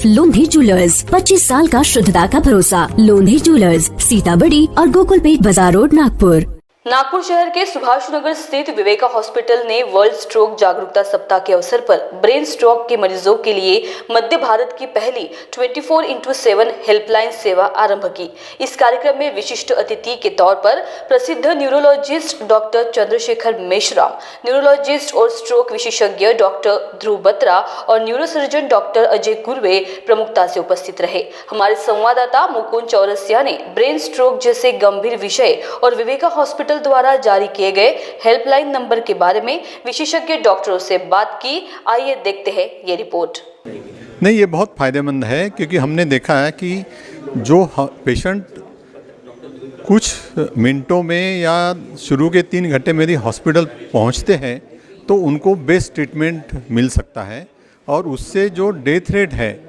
लोंधी jewellers, 25 साल का शुद्धता का भरोसा। लोंधी ज्वेलर्स, सीताबड़ी और गोकुलपेट बाजार रोड, नागपुर। नागपुर शहर के सुभाष नगर स्थित विवेका हॉस्पिटल ने वर्ल्ड स्ट्रोक जागरूकता सप्ताह के अवसर पर ब्रेन स्ट्रोक के मरीजों के लिए मध्य भारत की पहली 24/7 हेल्पलाइन सेवा आरंभ की। इस कार्यक्रम में विशिष्ट अतिथि के तौर पर प्रसिद्ध neurologist doctor Chandrashekhar Meshram, neurologist और स्ट्रोक विशेषज्ञ डॉक्टर ध्रुव बत्रा और न्यूरोसर्जन डॉक्टर अजय कुर्वे प्रमुखता से उपस्थित रहे। हमारे संवाददाता मुकुंद चौरसिया ने ब्रेन स्ट्रोक जैसे गंभीर विषय और विवेका हॉस्पिटल द्वारा जारी किए गए हेल्पलाइन नंबर के बारे में विशेषज्ञ डॉक्टरों से बात की। आइए देखते हैं ये रिपोर्ट। नहीं, ये बहुत फ़ायदेमंद है क्योंकि हमने देखा है कि जो पेशेंट कुछ मिनटों में या शुरू के 3 घंटे में यदि हॉस्पिटल पहुंचते हैं तो उनको बेस्ट ट्रीटमेंट मिल सकता है और उससे जो डेथ रेट है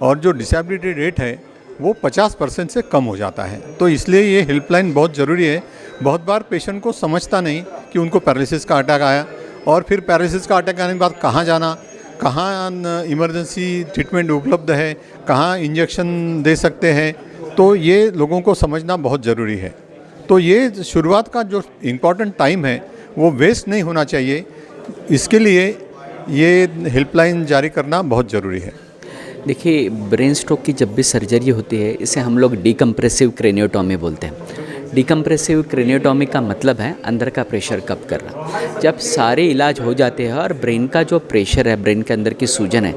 और जो डिसेबिलिटी रेट है वो 50% से कम हो जाता है। तो इसलिए ये हेल्पलाइन बहुत ज़रूरी है। बहुत बार पेशेंट को समझता नहीं कि उनको पैरालिसिस का अटैक आया और फिर पैरालिसिस का अटैक आने के बाद कहाँ जाना, कहाँ इमरजेंसी ट्रीटमेंट उपलब्ध है, कहाँ इंजेक्शन दे सकते हैं, तो ये लोगों को समझना बहुत ज़रूरी है। तो ये शुरुआत का जो इम्पॉर्टेंट टाइम है वो वेस्ट नहीं होना चाहिए, इसके लिए ये हेल्पलाइन जारी करना बहुत ज़रूरी है। देखिए, ब्रेन स्ट्रोक की जब भी सर्जरी होती है इसे हम लोग डिकम्प्रेसिव क्रेनियोटॉमी बोलते हैं। डिकम्प्रेसिव क्रेनियोटॉमी का मतलब है अंदर का प्रेशर कम करना। जब सारे इलाज हो जाते हैं और ब्रेन का जो प्रेशर है, ब्रेन के अंदर की सूजन है,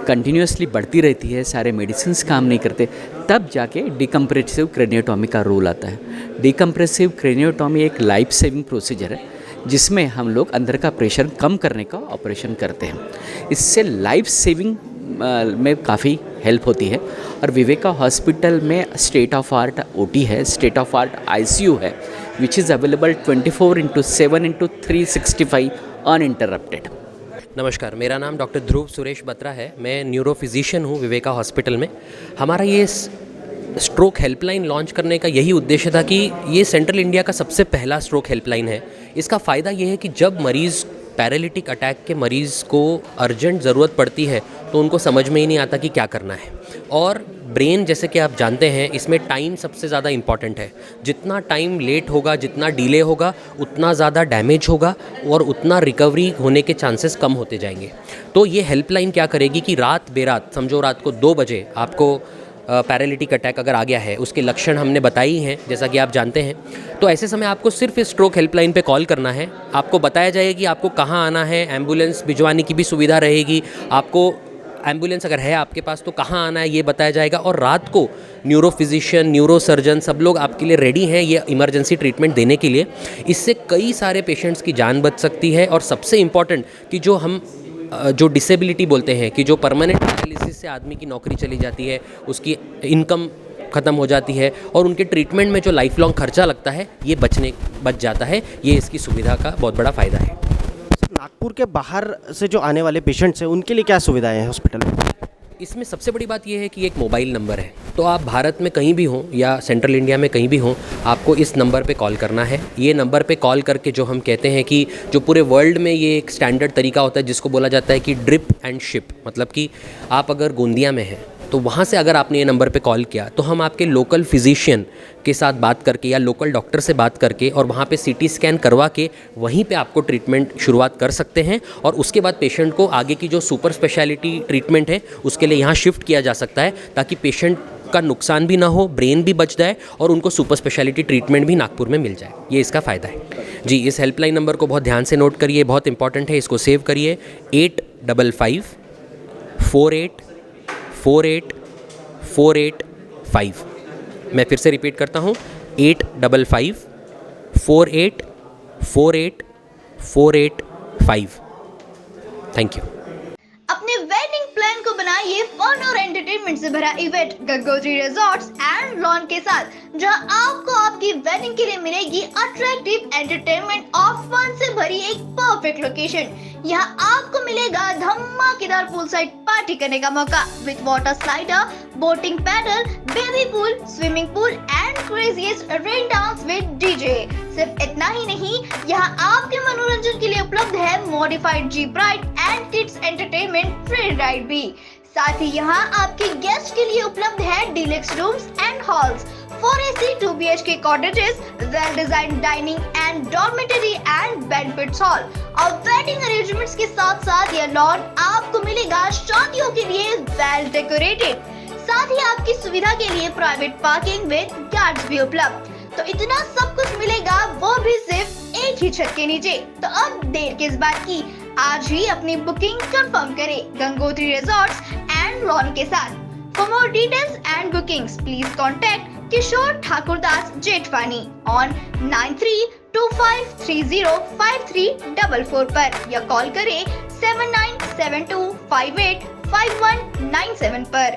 कंटिन्यूसली बढ़ती रहती है, सारे मेडिसिन्स काम नहीं करते, तब जाके डिकम्प्रेसिव क्रेनियोटॉमी का रोल आता है। डिकम्प्रेसिव क्रेनियोटॉमी एक लाइफ सेविंग प्रोसीजर है जिसमें हम लोग अंदर का प्रेशर कम करने का ऑपरेशन करते हैं। इससे लाइफ सेविंग में काफ़ी हेल्प होती है। और विवेका हॉस्पिटल में स्टेट ऑफ आर्ट ओटी है, स्टेट ऑफ आर्ट आईसीयू है, विच इज़ अवेलेबल 24/7/365 अनइंटरप्टेड। नमस्कार, मेरा नाम डॉक्टर ध्रुव सुरेश बत्रा है। मैं न्यूरो फिजिशियन हूँ विवेका हॉस्पिटल में। हमारा ये स्ट्रोक हेल्पलाइन लॉन्च करने का यही उद्देश्य था कि ये सेंट्रल इंडिया का सबसे पहला स्ट्रोक हेल्पलाइन है। इसका फ़ायदा ये है कि जब मरीज़ पैरालिटिक अटैक के मरीज़ को अर्जेंट ज़रूरत पड़ती है तो उनको समझ में ही नहीं आता कि क्या करना है। और ब्रेन, जैसे कि आप जानते हैं, इसमें टाइम सबसे ज़्यादा इम्पॉर्टेंट है। जितना टाइम लेट होगा, जितना डिले होगा, उतना ज़्यादा डैमेज होगा और उतना रिकवरी होने के चांसेस कम होते जाएंगे। तो ये हेल्पलाइन क्या करेगी कि रात बेरात, समझो रात को 2 बजे आपको पैरालिटिक अटैक अगर आ गया है, उसके लक्षण हमने बताए ही हैं जैसा कि आप जानते हैं, तो ऐसे समय आपको सिर्फ इस स्ट्रोक हेल्पलाइन पे कॉल करना है। आपको बताया जाएगा कि आपको कहाँ आना है, एम्बुलेंस भिजवाने की भी सुविधा रहेगी। आपको एम्बुलेंस अगर है आपके पास तो कहाँ आना है ये बताया जाएगा। और रात को न्यूरो फिजिशियन, न्यूरो सर्जन सब लोग आपके लिए रेडी हैं ये इमरजेंसी ट्रीटमेंट देने के लिए। इससे कई सारे पेशेंट्स की जान बच सकती है। और सबसे इम्पॉर्टेंट कि जो डिसेबिलिटी बोलते हैं कि जो परमानेंट पैरालिसिस से आदमी की नौकरी चली जाती है, उसकी इनकम ख़त्म हो जाती है और उनके ट्रीटमेंट में जो लाइफ लॉन्ग खर्चा लगता है ये बच जाता है। ये इसकी सुविधा का बहुत बड़ा फ़ायदा है। नागपुर के बाहर से जो आने वाले पेशेंट्स हैं उनके लिए क्या सुविधाएं हैं हॉस्पिटल में? इसमें सबसे बड़ी बात यह है कि एक मोबाइल नंबर है, तो आप भारत में कहीं भी हों या सेंट्रल इंडिया में कहीं भी हों, आपको इस नंबर पे कॉल करना है। ये नंबर पे कॉल करके, जो हम कहते हैं कि जो पूरे वर्ल्ड में ये एक स्टैंडर्ड तरीका होता है जिसको बोला जाता है कि ड्रिप एंड शिप, मतलब कि आप अगर गोंदिया में हैं तो वहाँ से अगर आपने ये नंबर पे कॉल किया तो हम आपके लोकल फिजिशियन के साथ बात करके या लोकल डॉक्टर से बात करके और वहाँ पे सीटी स्कैन करवा के वहीं पे आपको ट्रीटमेंट शुरुआत कर सकते हैं। और उसके बाद पेशेंट को आगे की जो सुपर स्पेशलिटी ट्रीटमेंट है उसके लिए यहाँ शिफ्ट किया जा सकता है, ताकि पेशेंट का नुकसान भी ना हो, ब्रेन भी बच जाए और उनको सुपर स्पेशलिटी ट्रीटमेंट भी नागपुर में मिल जाए। ये इसका फ़ायदा है जी। इस हेल्पलाइन नंबर को बहुत ध्यान से नोट करिए, बहुत इंपॉर्टेंट है, इसको सेव करिए। 855-48-48-48-5। मैं फिर से रिपीट करता हूँ, 855-48-48-48-5। Thank you. अपने वेडिंग प्लान को बनाइए फन और एंटरटेनमेंट से भरा event Gangotri resorts and lawn के साथ, जहां आपको आपकी वेडिंग के लिए मिलेगी अट्रैक्टिव एंटरटेनमेंट और फन से भरी एक परफेक्ट लोकेशन। यहाँ आपको मिलेगा धमाकेदार पूल साइड पार्टी करने का मौका with water slider, boating pedal, baby pool, swimming pool and craziest rain dance with DJ. सिर्फ इतना ही नहीं, यहाँ आपके मनोरंजन के लिए उपलब्ध है modified jeep ride and kids entertainment free ride भी। साथ ही यहाँ आपके गेस्ट के लिए उपलब्ध है deluxe rooms and halls, 4 AC 2 BHK cottages, well designed dining and dormitory and banquet hall और वेडिंग अरेंजमेंट्स के साथ साथ यह लॉन आपको मिलेगा शादियों के लिए वेल डेकोरेटेड। साथ ही आपकी सुविधा के लिए प्राइवेट पार्किंग विद गार्ड्स भी उपलब्ध। तो इतना सब कुछ मिलेगा वो भी सिर्फ एक ही छत के नीचे। तो अब देर किस बात की, आज ही अपनी बुकिंग कंफर्म करें गंगोत्री रिजॉर्ट्स एंड लॉन के साथ। For more details and bookings please contact Kishore Thakurdas Jethwani on 9325305344 पर या कॉल करें 7972585197 पर।